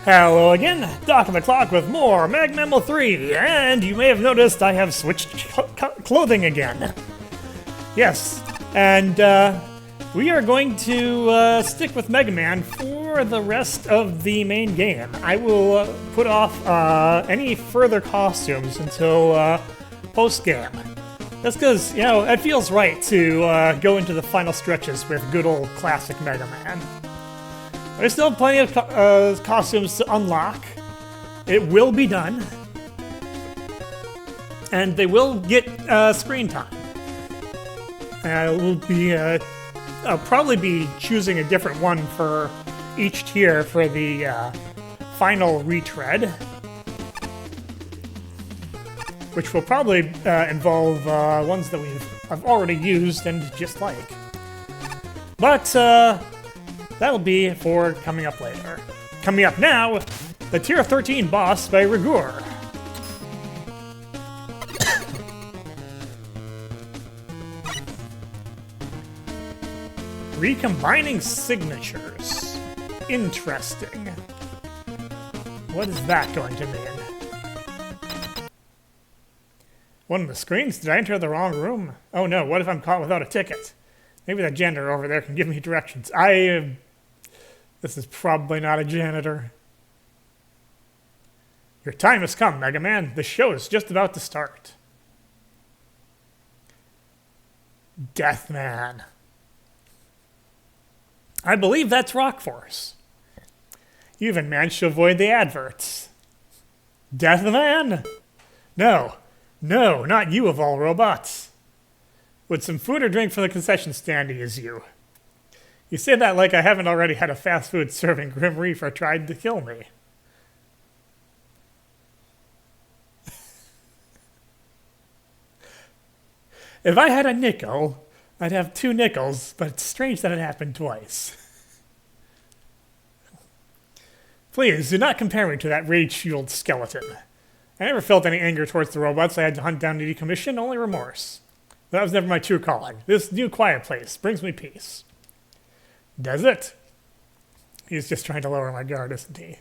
Hello again, Doc on the Clock with more MAGMML3, and you may have noticed I have switched clothing again. Yes, and we are going to stick with Mega Man for the rest of the main game. I will put off any further costumes until post-game. That's because, you know, it feels right to go into the final stretches with good old classic Mega Man. There's still plenty of costumes to unlock. It will be done. And they will get screen time. I'll probably be choosing a different one for each tier for the final retread. Which will probably involve ones that I've already used and just like. But that'll be for coming up later. Coming up now, the Tier 13 boss by Regal. Recombining signatures. Interesting. What is that going to mean? One of the screens? Did I enter the wrong room? Oh no, what if I'm caught without a ticket? Maybe that janitor over there can give me directions. This is probably not a janitor. Your time has come, Mega Man. The show is just about to start. Deathman. I believe that's Rock Force. You even managed to avoid the adverts. Deathman? No, not you of all robots. Would some food or drink from the concession stand ease you? You say that like I haven't already had a fast food serving Grim Reaper tried to kill me. If I had a nickel, I'd have 2 nickels, but it's strange that it happened twice. Please, do not compare me to that rage-fueled skeleton. I never felt any anger towards the robots I had to hunt down to decommission, only remorse. That was never my true calling. This new quiet place brings me peace. Does it? He's just trying to lower my guard, isn't he?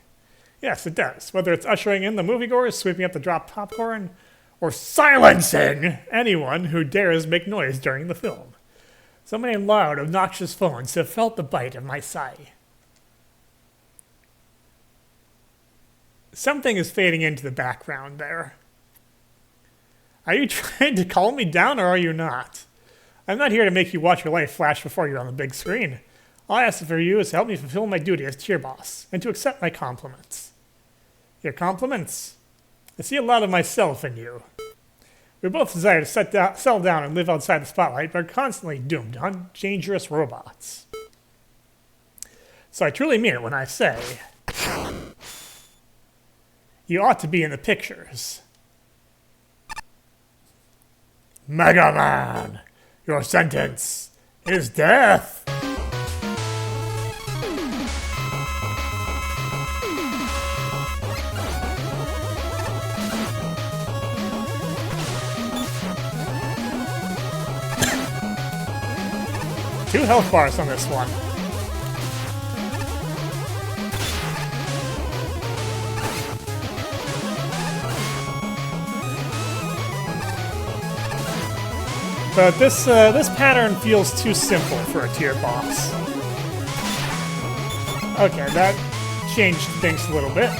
Yes, it does. Whether it's ushering in the moviegoers, sweeping up the dropped popcorn, or silencing anyone who dares make noise during the film. So many loud, obnoxious phones have felt the bite of my sigh. Something is fading into the background there. Are you trying to calm me down, or are you not? I'm not here to make you watch your life flash before you on the big screen. All I ask for you is to help me fulfill my duty as tier boss, and to accept my compliments. Your compliments? I see a lot of myself in you. We both desire to settle down and live outside the spotlight, but are constantly doomed to hunt dangerous robots. So I truly mean it when I say, you ought to be in the pictures. Mega Man, your sentence is death. Two health bars on this one. But this pattern feels too simple for a tier boss. Okay, that changed things a little bit.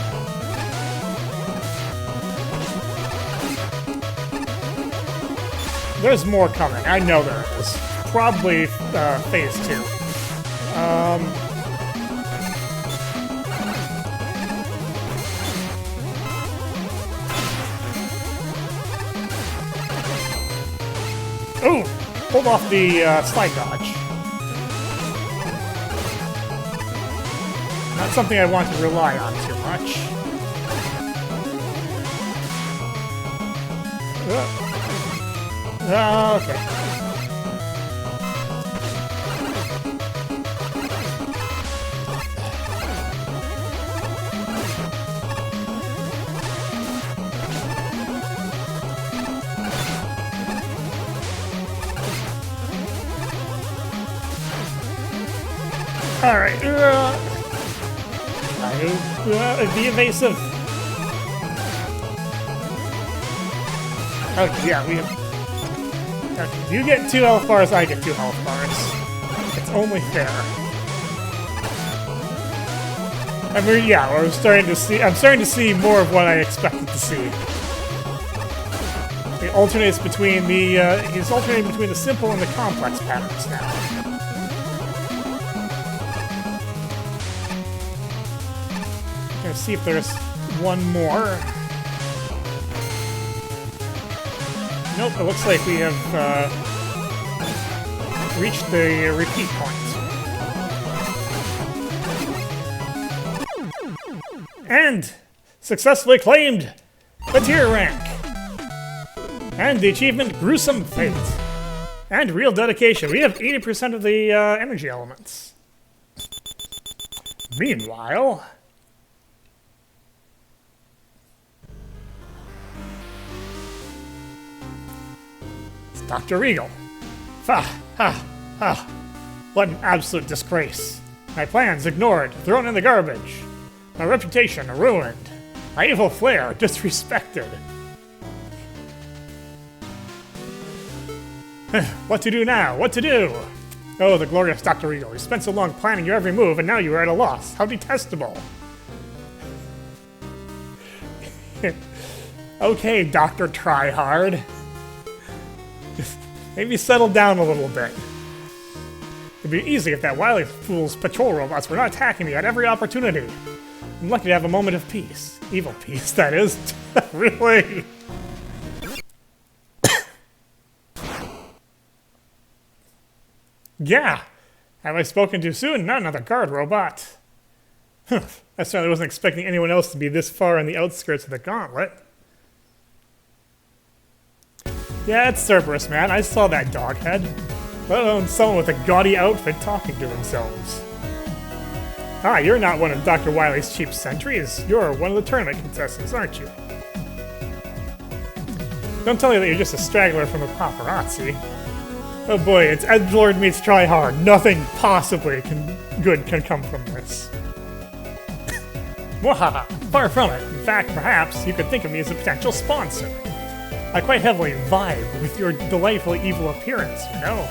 There's more coming. I know there is. Probably phase 2. Ooh! Hold off the slide dodge. Not something I want to rely on too much. Okay. Alright. Be evasive. Oh, yeah, we have... Okay, you get 2 health bars, I get 2 health bars. It's only fair. I mean, yeah, I'm starting to see more of what I expected to see. He alternates between the, he's alternating between the simple and the complex patterns now. Gonna see if there's one more. Nope, it looks like we have reached the repeat point. And successfully claimed the tier rank. And the achievement Gruesome Fate. And Real Dedication. We have 80% of the energy elements. Meanwhile... it's Dr. Regal. Ha! What an absolute disgrace. My plans ignored, thrown in the garbage. My reputation ruined. My evil flair disrespected. What to do now? What to do? Oh, the glorious Dr. Regal. You spent so long planning your every move, and now you are at a loss. How detestable. Okay, Dr. Tryhard. Just maybe settle down a little bit. It'd be easy if that wily fool's patrol robots were not attacking me at every opportunity. I'm lucky to have a moment of peace. Evil peace, that is. Really? Yeah. Have I spoken too soon? Not another guard robot. I certainly wasn't expecting anyone else to be this far on the outskirts of the gauntlet. Yeah, it's Cerberus, man. I saw that dog head. Let alone someone with a gaudy outfit talking to themselves. Ah, you're not one of Dr. Wily's cheap sentries. You're one of the tournament contestants, aren't you? Don't tell me that you're just a straggler from the paparazzi. Oh boy, it's Edgelord meets Tryhard. Nothing possibly good can come from this. Mwahaha, far from it. In fact, perhaps you could think of me as a potential sponsor. I quite heavily vibe with your delightfully evil appearance, you know?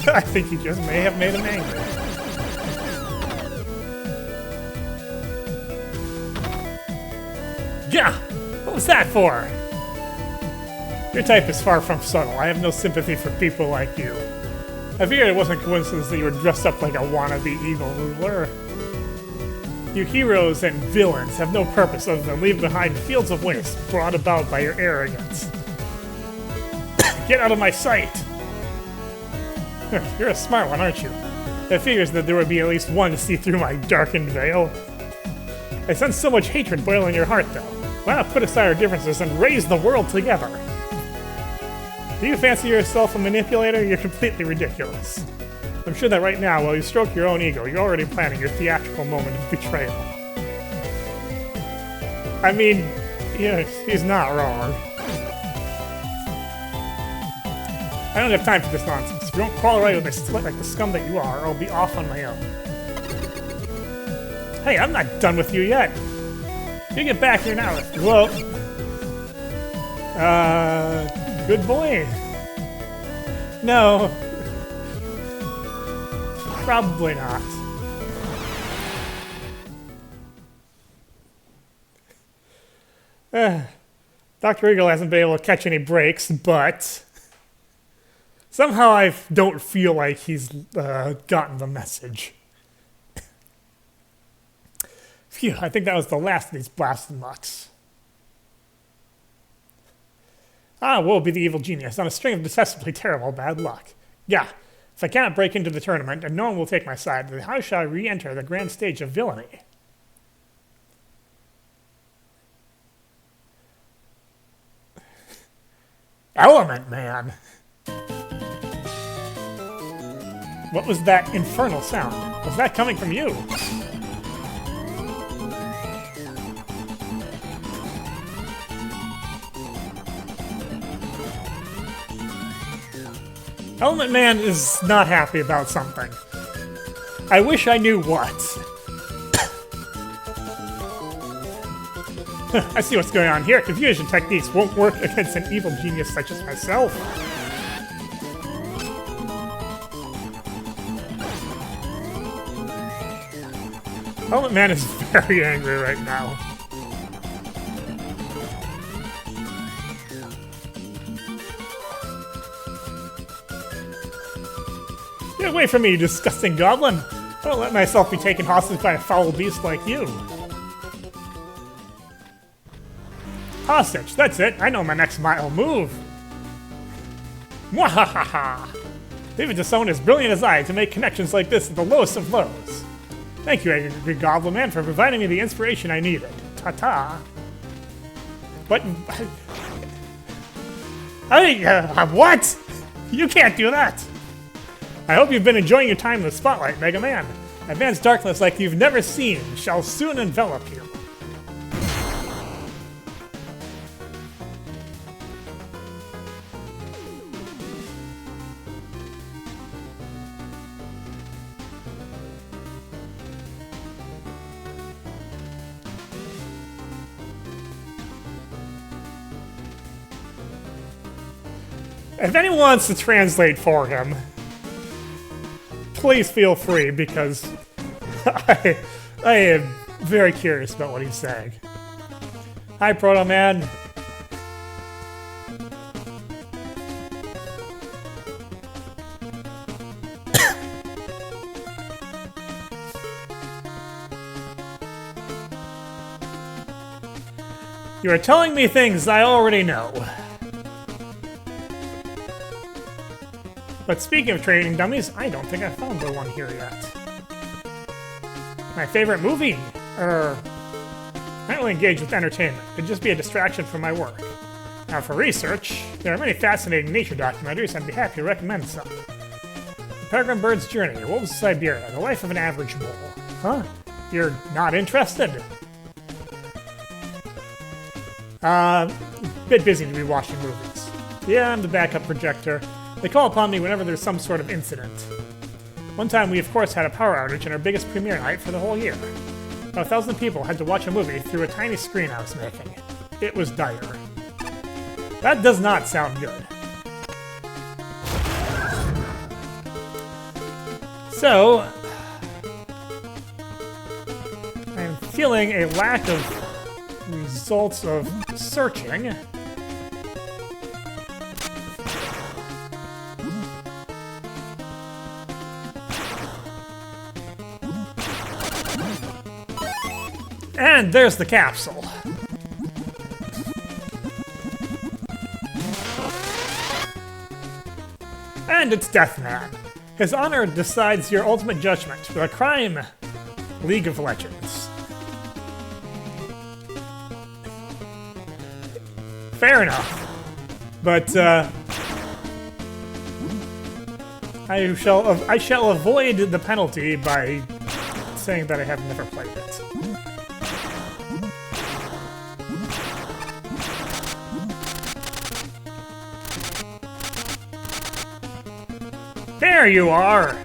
I think you just may have made him angry. Yeah! What was that for? Your type is far from subtle. I have no sympathy for people like you. I figured it wasn't a coincidence that you were dressed up like a wannabe evil ruler. You heroes and villains have no purpose other than leave behind fields of waste brought about by your arrogance. Get out of my sight! You're a smart one, aren't you? It figures that there would be at least one to see through my darkened veil. I sense so much hatred boil in your heart, though. Why not put aside our differences and raise the world together? Do you fancy yourself a manipulator? You're completely ridiculous. I'm sure that right now, while you stroke your own ego, you're already planning your theatrical moment of betrayal. I mean, yeah, he's not wrong. I don't have time for this nonsense. If you don't crawl away with this slit like the scum that you are, I'll be off on my own. Hey, I'm not done with you yet. You get back here now. Well, good boy. No. Probably not. Dr. Regal hasn't been able to catch any breaks, but somehow I don't feel like he's gotten the message. Phew, I think that was the last of these blasted mucks. Ah, woe be the evil genius on a string of detestably terrible bad luck. Yeah, if I cannot break into the tournament and no one will take my side, then how shall I re-enter the grand stage of villainy? Element Man! What was that infernal sound? Was that coming from you? Element Man is not happy about something. I wish I knew what. I see what's going on here. Confusion techniques won't work against an evil genius such as myself. Helmet Man is very angry right now. Get away from me, you disgusting goblin! I don't let myself be taken hostage by a foul beast like you. Hostage, that's it. I know my next mile move. Mwahaha! Leave it to someone as brilliant as I to make connections like this at the lowest of lows. Thank you, angry Goblin Man, for providing me the inspiration I needed. Ta-ta. But... what? You can't do that! I hope you've been enjoying your time in the spotlight, Mega Man. Advanced darkness like you've never seen shall soon envelop you. If anyone wants to translate for him, please feel free, because I am very curious about what he's saying. Hi, Proto Man. You are telling me things I already know. But speaking of training dummies, I don't think I found the one here yet. My favorite movie? I don't really engage with entertainment. It'd just be a distraction from my work. Now for research, there are many fascinating nature documentaries, and I'd be happy to recommend some. The Peregrine Bird's Journey, Wolves of Siberia, The Life of an Average Mole. Huh? You're not interested? Bit busy to be watching movies. Yeah, I'm the backup projector. They call upon me whenever there's some sort of incident. One time we of course had a power outage in our biggest premiere night for the whole year. About 1,000 people had to watch a movie through a tiny screen I was making. It was dire. That does not sound good. So, I'm feeling a lack of results of searching. And there's the capsule. And it's Deathman. His honor decides your ultimate judgment for a crime. League of Legends. Fair enough. But, I shall avoid the penalty by saying that I have never played it. There you are!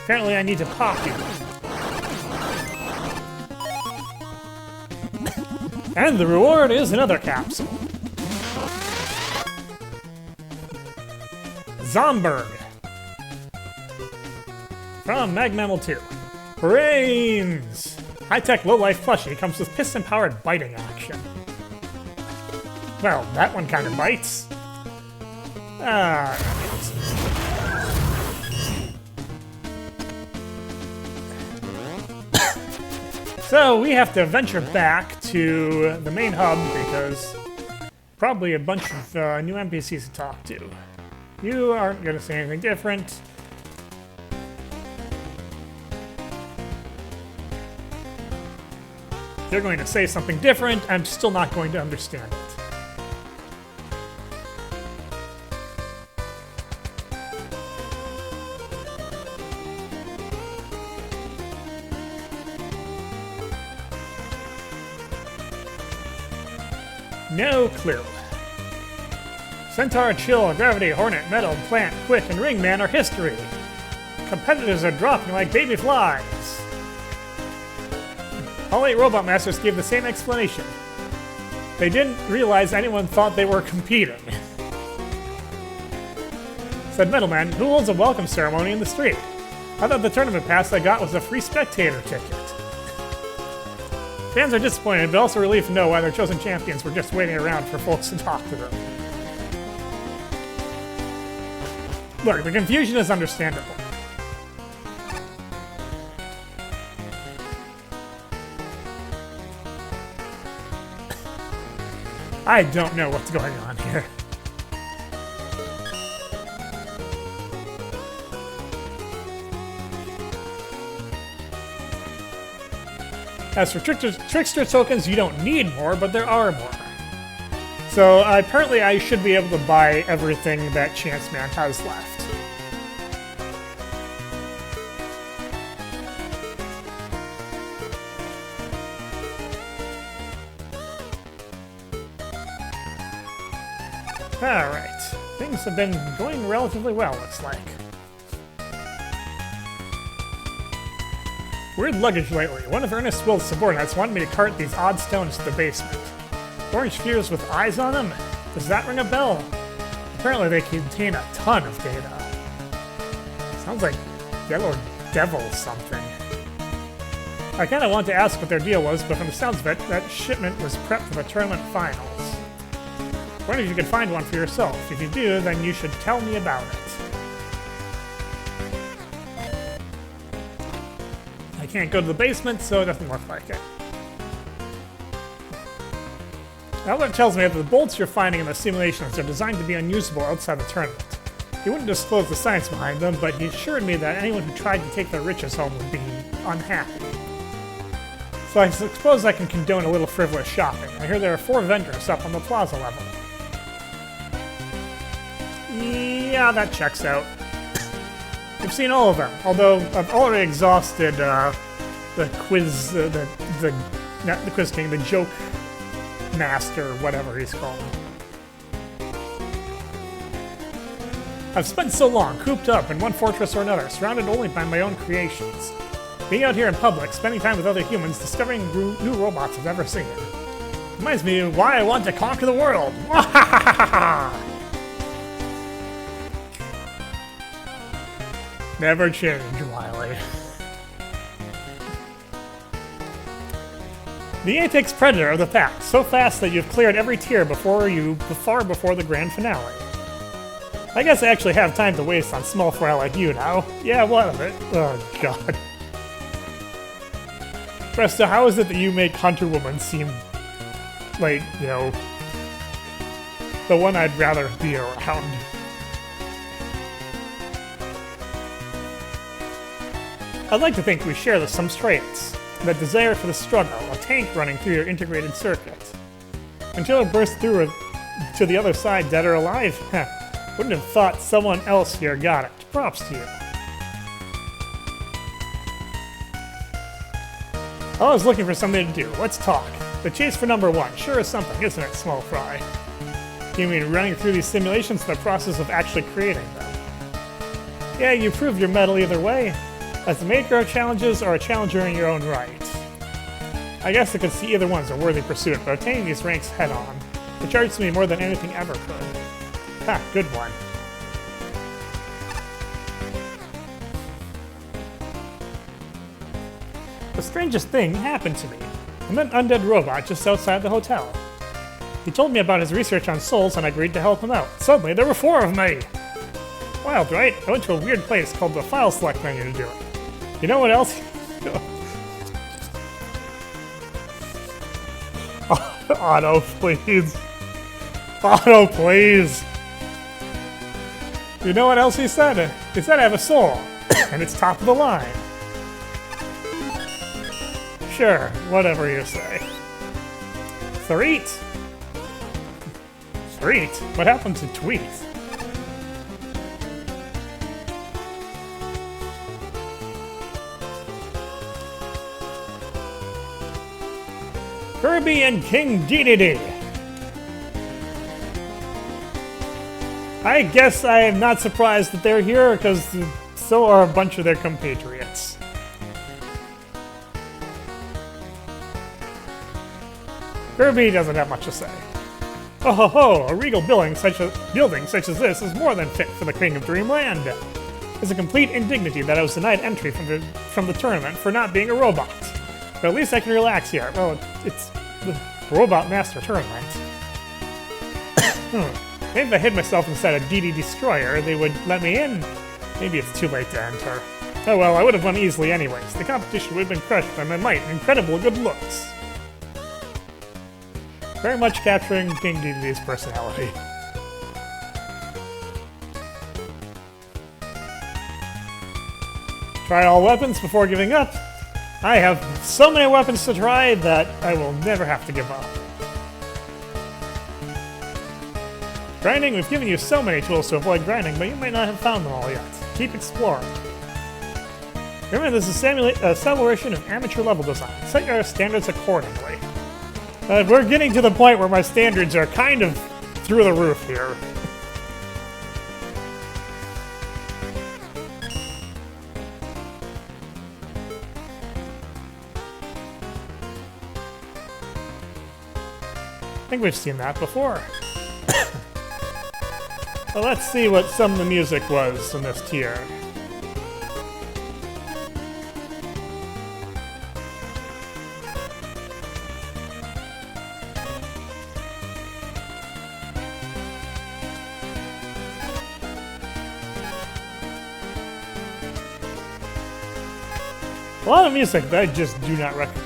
Apparently I need to pop you. And the reward is another capsule. Zomberg. From MAGMML3. Brains! High-tech low-life plushie comes with piston-powered biting action. Well, that one kind of bites. So we have to venture back to the main hub because probably a bunch of new NPCs to talk to. You aren't going to say anything different. You're going to say something different. I'm still not going to understand it. No clue. Centaur, Chill, Gravity, Hornet, Metal, Plant, Quick, and Ringman are history. Competitors are dropping like baby flies. All 8 Robot Masters gave the same explanation. They didn't realize anyone thought they were competing. Said Metalman, who holds a welcome ceremony in the street? I thought the tournament pass I got was a free spectator ticket. Fans are disappointed, but also relieved to know why their chosen champions were just waiting around for folks to talk to them. Look, the confusion is understandable. I don't know what's going on here. As for Trickster tokens, you don't need more, but there are more. So apparently I should be able to buy everything that Chance Man has left. Alright, things have been going relatively well, looks like. Weird luggage lately. One of Ernest Will's subordinates wanted me to cart these odd stones to the basement. Orange spheres with eyes on them? Does that ring a bell? Apparently they contain a ton of data. Sounds like Yellow Devil something. I kinda wanted to ask what their deal was, but from the sounds of it, that shipment was prepped for the tournament finals. I wonder if you could find one for yourself. If you do, then you should tell me about it. I can't go to the basement, so it doesn't look like it. Edgelord tells me that the bolts you're finding in the simulations are designed to be unusable outside the tournament. He wouldn't disclose the science behind them, but he assured me that anyone who tried to take their riches home would be unhappy. So I suppose I can condone a little frivolous shopping. I hear there are 4 vendors up on the plaza level. Yeah, that checks out. I've seen all of them, although I've already exhausted the quiz, not the Quiz King, the Joke Master, whatever he's called. I've spent so long cooped up in one fortress or another, surrounded only by my own creations. Being out here in public, spending time with other humans, discovering new robots I've never seen. Reminds me of why I want to conquer the world. Never change, Wily. The Apex Predator of the pack, so fast that you've cleared every tier far before the grand finale. I guess I actually have time to waste on small fry like you now. Yeah, what of it? Oh, God. Presta, how is it that you make Hunter Woman seem like, you know, the one I'd rather be around? I'd like to think we share some traits. The desire for the struggle, a tank running through your integrated circuit. Until it bursts through to the other side, dead or alive? Heh. Wouldn't have thought someone else here got it. Props to you. I was looking for something to do. Let's talk. The chase for number 1 sure is something, isn't it, small fry? You mean running through these simulations the process of actually creating them? Yeah, you prove your mettle either way. As the maker of challenges or a challenger in your own right. I guess I could see either one as a worthy pursuit, but attaining these ranks head-on. It charges me more than anything ever could. Ha, good one. The strangest thing happened to me. I met an undead robot just outside the hotel. He told me about his research on souls and I agreed to help him out. Suddenly, there were 4 of me! Wild, right? I went to a weird place called the file select menu to do it. You know what else? Otto, please. Otto, please. You know what else he said? He said I have a soul, and it's top of the line. Sure, whatever you say. Threet? Threet? What happened to Tweet? Kirby and King Dedede. I guess I am not surprised that they're here, because so are a bunch of their compatriots. Kirby doesn't have much to say. Oh ho ho! A regal building such as this is more than fit for the King of Dreamland. It's a complete indignity that I was denied entry from the tournament for not being a robot. But at least I can relax here. Well, it's the Robot Master Tournament. Maybe if I hid myself inside a DD Destroyer, they would let me in. Maybe it's too late to enter. Oh well, I would have won easily anyways. The competition would have been crushed by my might and incredible good looks. Very much capturing King DDD's personality. Try all weapons before giving up. I have so many weapons to try that I will never have to give up. Grinding, we've given you so many tools to avoid grinding, but you might not have found them all yet. Keep exploring. Remember, this is a celebration of amateur level design. Set your standards accordingly. We're getting to the point where my standards are kind of through the roof here. I think we've seen that before. Well, let's see what some of the music was in this tier. A lot of music that I just do not recognize.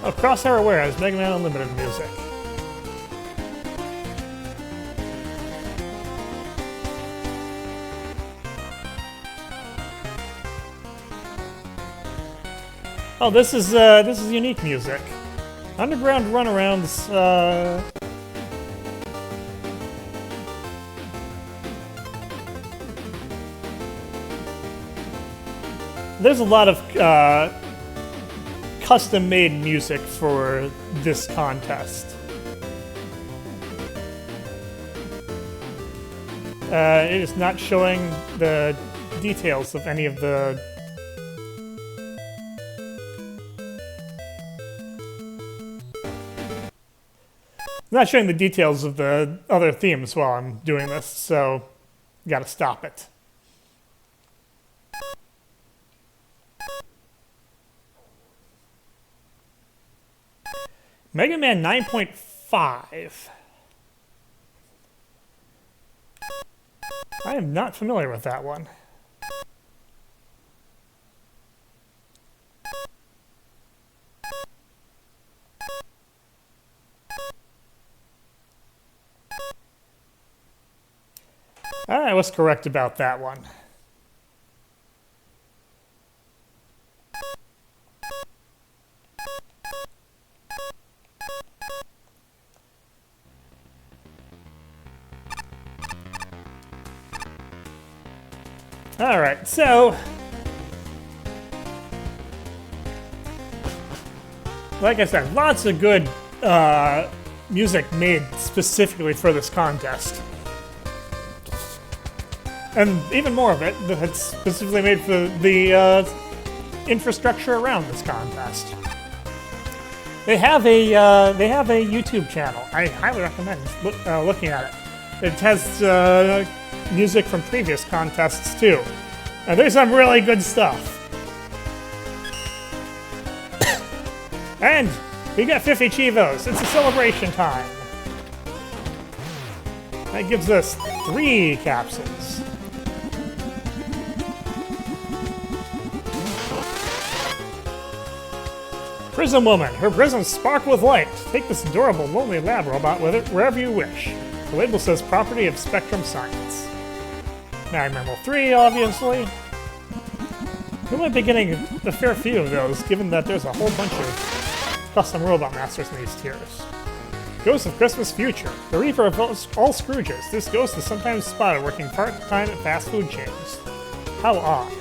Oh, Crosshair Aware has Mega Man Unlimited music. Oh, this is unique music. Underground runarounds. There's a lot of custom-made music for this contest. It is not showing the details of any of the not showing the details of the other themes while I'm doing this, so gotta stop it. Mega Man 9.5. I am not familiar with that one. I was correct about that one. Alright, so like I said, lots of good music made specifically for this contest. And even more of it that's specifically made for the infrastructure around this contest. They have a YouTube channel. I highly recommend looking at it. It has music from previous contests too. And there's some really good stuff. And we got 50 Chivos. It's a celebration time. That gives us 3 capsules. Prism Woman. Her prisms sparkle with light. Take this adorable, lonely lab robot with it wherever you wish. The label says property of Spectrum Science. MAGMML3, obviously. We might be getting a fair few of those, given that there's a whole bunch of custom robot masters in these tiers. Ghost of Christmas Future. The Reaper of all Scrooges. This ghost is sometimes spotted working part-time at fast food chains. How odd.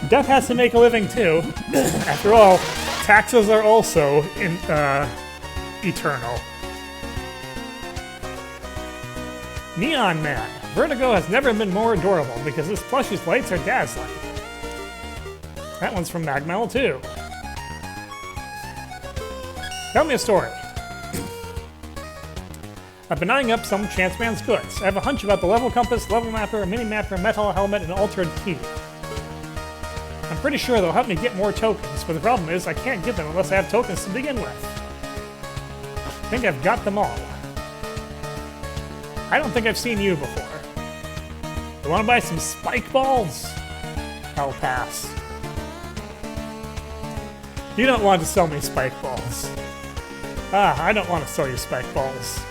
Death has to make a living too. After all, taxes are also eternal. Neon Man. Vertigo has never been more adorable because his plushie's lights are dazzling. That one's from MAGMML3. Tell me a story. I've been eyeing up some Chance Man's goods. I have a hunch about the level compass, level mapper, mini-mapper, metal helmet, and altered key. I'm pretty sure they'll help me get more tokens, but the problem is I can't get them unless I have tokens to begin with. I think I've got them all. I don't think I've seen you before. You want to buy some spike balls? I'll pass. You don't want to sell me spike balls. I don't want to sell you spike balls.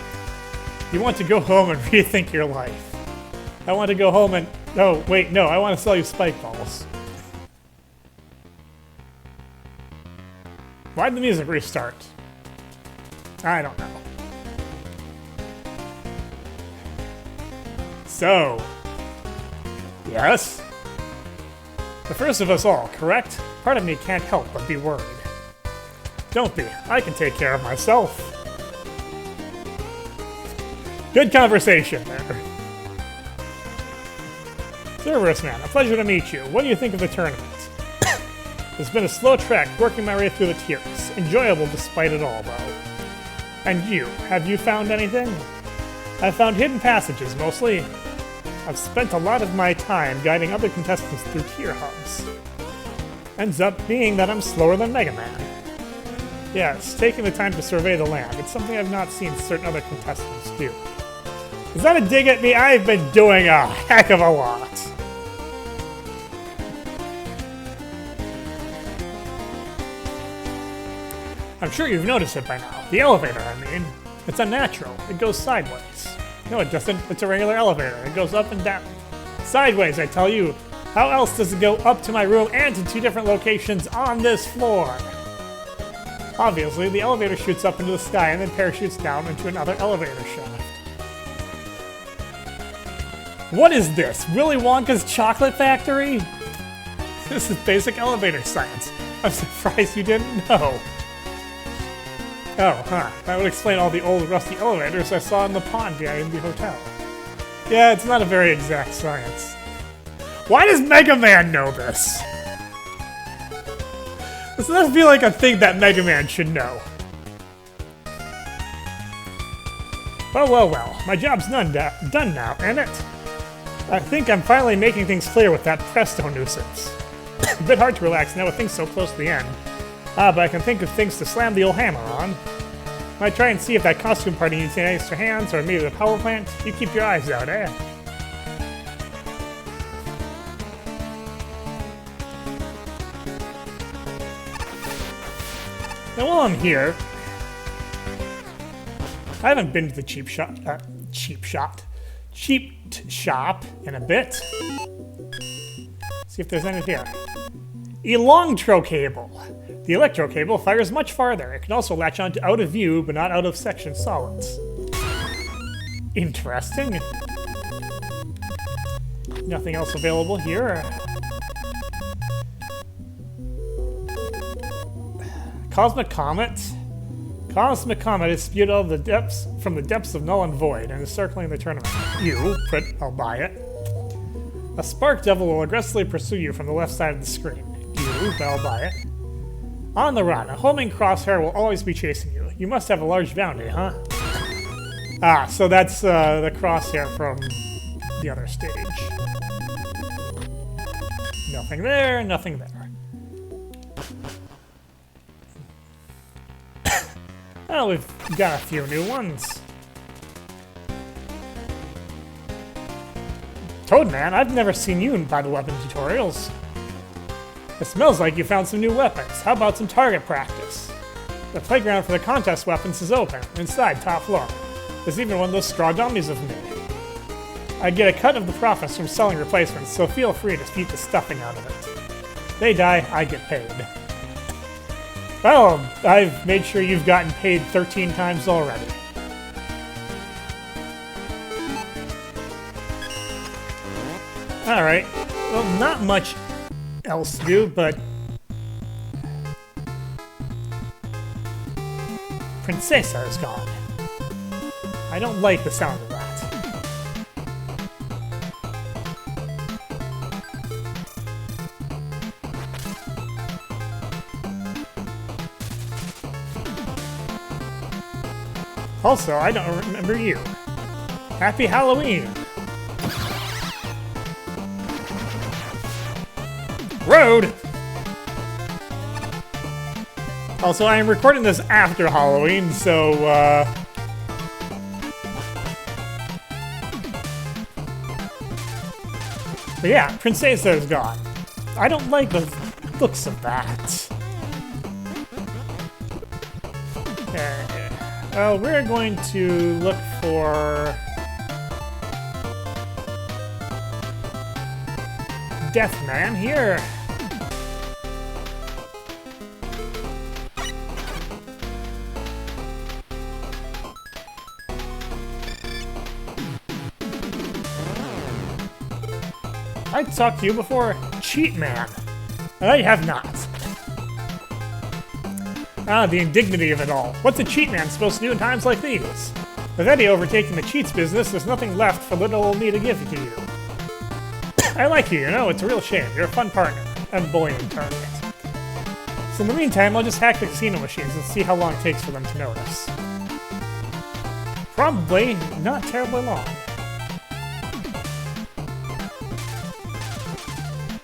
You want to go home and rethink your life. I want to go home and... Oh, wait, no, I want to sell you spike balls. Why'd the music restart? I don't know. So... Yes? The first of us all, correct? Part of me can't help but be worried. Don't be. I can take care of myself. Good conversation there. Cerberus Man, a pleasure to meet you. What do you think of the tournament? It's been a slow trek working my way through the tiers. Enjoyable despite it all, though. And you, have you found anything? I've found hidden passages, mostly. I've spent a lot of my time guiding other contestants through tier hubs. Ends up being that I'm slower than Mega Man. Yes, taking the time to survey the land. It's something I've not seen certain other contestants do. Is that a dig at me? I've been doing a heck of a lot. I'm sure you've noticed it by now. The elevator, I mean. It's unnatural. It goes sideways. No, it doesn't. It's a regular elevator. It goes up and down. Sideways, I tell you. How else does it go up to my room and to 2 different locations on this floor? Obviously, the elevator shoots up into the sky and then parachutes down into another elevator shaft. What is this? Willy Wonka's Chocolate Factory? This is basic elevator science. I'm surprised you didn't know. Oh, huh. That would explain all the old rusty elevators I saw in the pond behind the hotel. Yeah, it's not a very exact science. Why does Mega Man know this? This doesn't feel like a thing that Mega Man should know. Well, well, well. My job's done now, ain't it? I think I'm finally making things clear with that Presto nuisance. A bit hard to relax now with things so close to the end. But I can think of things to slam the old hammer on. Might try and see if that costume party needs any extra hands, or maybe the power plant. You keep your eyes out, eh? Now while I'm here, I haven't been to the cheap shop in a bit. See if there's anything here. Elongtro cable. The electro cable fires much farther. It can also latch onto out of view, but not out of section solids. Interesting. Nothing else available here. Cosmic Comet. Cosmic Comet is spewed out of the depths from the depths of null and void and is circling the tournament. I'll buy it. A spark devil will aggressively pursue you from the left side of the screen. I'll buy it. On the run, a homing crosshair will always be chasing you. You must have a large bounty, huh? Ah, so that's the crosshair from the other stage. Nothing there, nothing there. Well, we've got a few new ones. Toadman, I've never seen you by the weapon tutorials. It smells like you found some new weapons. How about some target practice? The playground for the contest weapons is open, inside top floor. There's even one of those straw dummies of me. I get a cut of the profits from selling replacements, so feel free to eat the stuffing out of it. They die, I get paid. Well, I've made sure you've gotten paid 13 times already. Alright. Well, not much else to do, but... Princesa is gone. I don't like the sound of that. Also, I don't remember you. Happy Halloween! Road! Also, I am recording this after Halloween, so, But yeah, Princesa is gone. I don't like the looks of that. Okay. Well, we're going to look for... Deathman here. I talked to you before, Cheat Man. I have not. Ah, the indignity of it all. What's a cheat man supposed to do in times like these? With Eddie overtaking the cheats business, there's nothing left for little old me to give to you. I like you, you know, it's a real shame. You're a fun partner. And bullying target. So in the meantime, I'll just hack the casino machines and see how long it takes for them to notice. Probably not terribly long.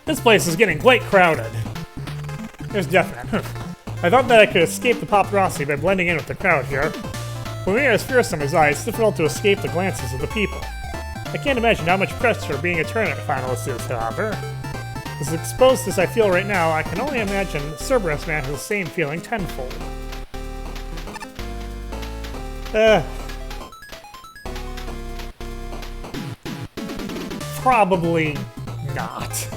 This place is getting quite crowded. There's Deathman. I thought that I could escape the paparazzi by blending in with the crowd here. When we are as fierce in his eyes, it's difficult to escape the glances of the people. I can't imagine how much pressure being a tournament finalist is, however. As exposed as I feel right now, I can only imagine Cerberus Man has the same feeling tenfold. Probably not.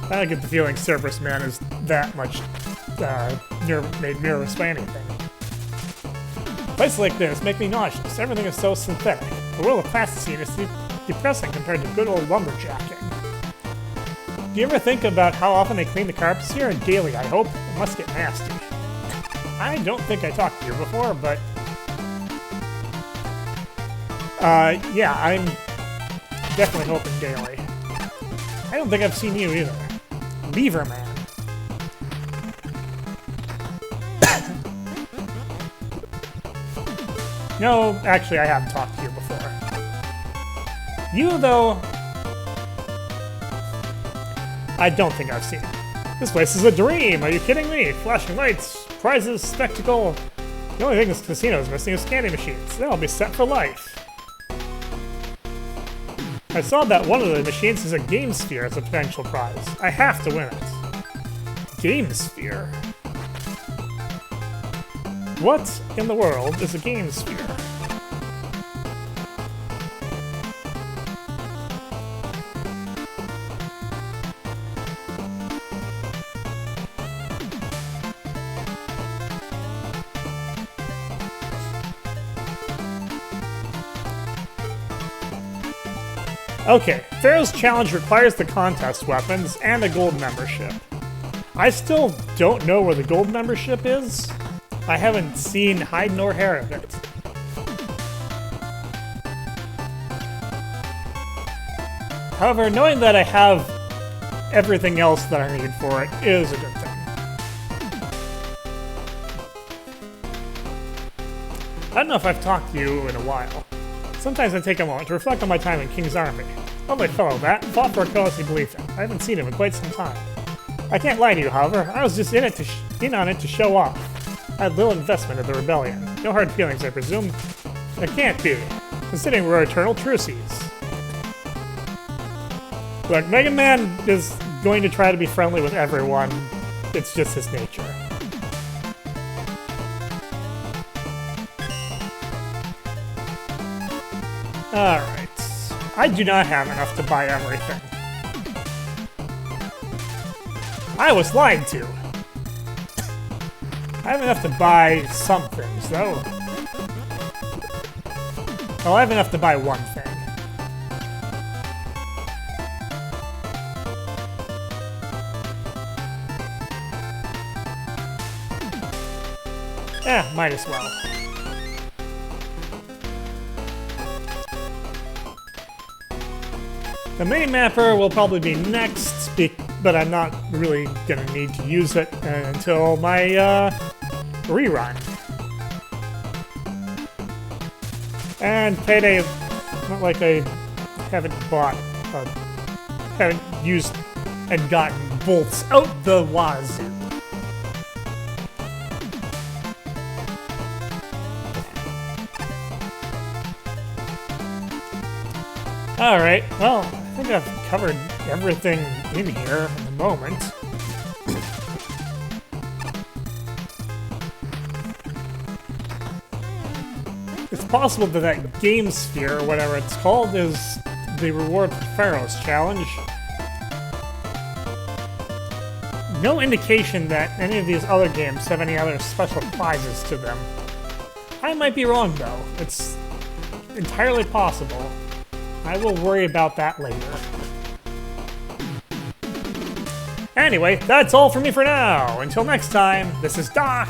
I don't get the feeling Cerberus Man is that much made nervous by anything. Places like this make me nauseous. Everything is so synthetic. The world of plasticine is depressing compared to good old lumberjacking. Do you ever think about how often they clean the carpets here? Daily, I hope. It must get nasty. I don't think I talked to you before, but... yeah, I'm definitely hoping daily. I don't think I've seen you either. Beaver Man. No, actually, I haven't talked to you before. You, though... I don't think I've seen it. This place is a dream! Are you kidding me? Flashing lights, prizes, spectacle... The only thing this casino is missing is candy machines. They'll be set for life. I saw that one of the machines is a Game Sphere as a potential prize. I have to win it. Game Sphere? What in the world is a Game Sphere? Okay, Pharaoh's Challenge requires the contest weapons and a gold membership. I still don't know where the gold membership is. I haven't seen hide nor hair of it. However, knowing that I have everything else that I need for it is a good thing. I don't know if I've talked to you in a while. Sometimes I take a moment to reflect on my time in King's Army. Lovely fellow that, fought for a cause he believed in. I haven't seen him in quite some time. I can't lie to you, however. I was just in on it to show off. I had little investment in the rebellion. No hard feelings, I presume. It can't be, considering we're eternal trucies. Look, Mega Man is going to try to be friendly with everyone. It's just his nature. Alright. I do not have enough to buy everything. I was lied to. I have enough to buy some things, though. Well, I have enough to buy one thing. Might as well. The mini-mapper will probably be next, but I'm not really gonna need to use it until my rerun. And Payday, not like I haven't haven't used and gotten bolts out the wazoo. Alright, well, I think I've covered everything in here at the moment. It's possible that that game sphere, or whatever it's called, is the reward for Pharaoh's challenge. No indication that any of these other games have any other special prizes to them. I might be wrong, though. It's entirely possible. I will worry about that later. Anyway, that's all for me for now. Until next time, this is Doc.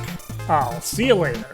I'll see you later.